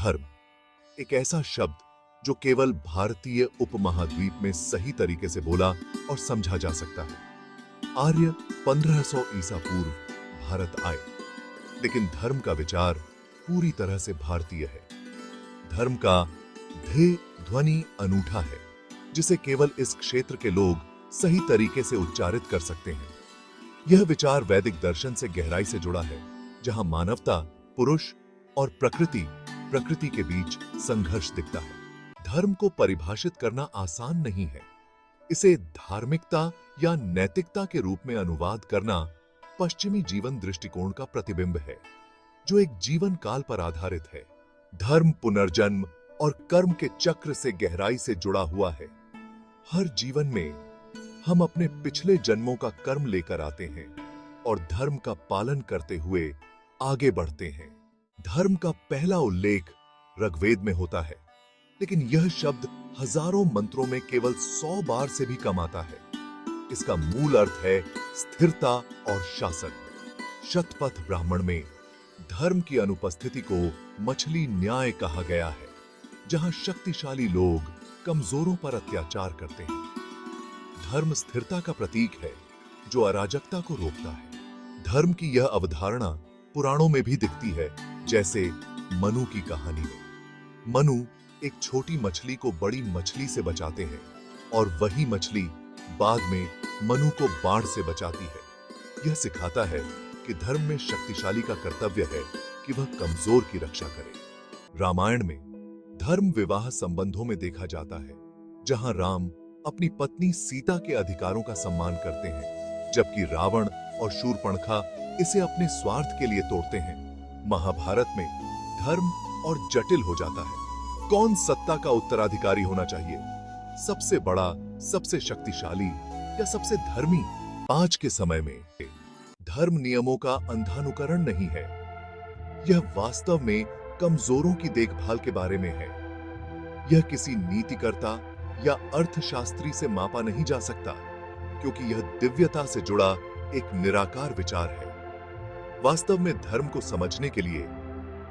धर्म एक ऐसा शब्द जो केवल भारतीय उपमहाद्वीप में सही तरीके से बोला और समझा जा सकता है। आर्य 1500 ईसा पूर्व भारत आए, लेकिन धर्म का विचार पूरी तरह से भारतीय है। धर्म का ध्ये ध्वनि अनूठा है, जिसे केवल इस क्षेत्र के लोग सही तरीके से उच्चारित कर सकते हैं। यह विचार वैदिक दर्शन से गहराई से जुड़ा है, जहां मानवता, पुरुष और प्रकृति के बीच संघर्ष दिखता है। धर्म को परिभाषित करना आसान नहीं है। इसे धार्मिकता या नैतिकता के रूप में अनुवाद करना पश्चिमी जीवन दृष्टिकोण का प्रतिबिंब है, जो एक जीवन काल पर आधारित है। धर्म पुनर्जन्म और कर्म के चक्र से गहराई से जुड़ा हुआ है। हर जीवन में हम अपने पिछले जन्मों का कर्म लेकर आते हैं और धर्म का पालन करते हुए आगे बढ़ते हैं। धर्म का पहला उल्लेख ऋग्वेद में होता है, लेकिन यह शब्द हजारों मंत्रों में केवल 100 बार से भी कम आता है। इसका मूल अर्थ है स्थिरता और शासन। शतपथ ब्राह्मण में धर्म की अनुपस्थिति को मछली न्याय कहा गया है, जहां शक्तिशाली लोग कमजोरों पर अत्याचार करते हैं। धर्म स्थिरता का प्रतीक है, जो अराजकता को रोकता है। धर्म की यह अवधारणा पुराणों में भी दिखती है, जैसे मनु की कहानी में। मनु एक छोटी मछली को बड़ी मछली से बचाते हैं और वही मछली बाद में मनु को बाढ़ से बचाती है। यह सिखाता है कि धर्म में शक्तिशाली का कर्तव्य है कि वह कमजोर की रक्षा करे। रामायण में धर्म विवाह संबंधों में देखा जाता है, जहां राम अपनी पत्नी सीता के अधिकारों का सम्मान करते हैं, जबकि रावण और शूर्पणखा इसे अपने स्वार्थ के लिए तोड़ते हैं। महाभारत में धर्म और जटिल हो जाता है। कौन सत्ता का उत्तराधिकारी होना चाहिए? सबसे बड़ा, सबसे शक्तिशाली या सबसे धर्मी? आज के समय में धर्म नियमों का अंधानुकरण नहीं है। यह वास्तव में कमजोरों की देखभाल के बारे में है। यह किसी नीतिकर्ता या अर्थशास्त्री से मापा नहीं जा सकता, क्योंकि यह दिव्यता से जुड़ा एक निराकार विचार है। वास्तव में धर्म को समझने के लिए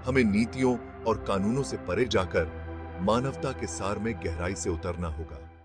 हमें नीतियों और कानूनों से परे जाकर मानवता के सार में गहराई से उतरना होगा।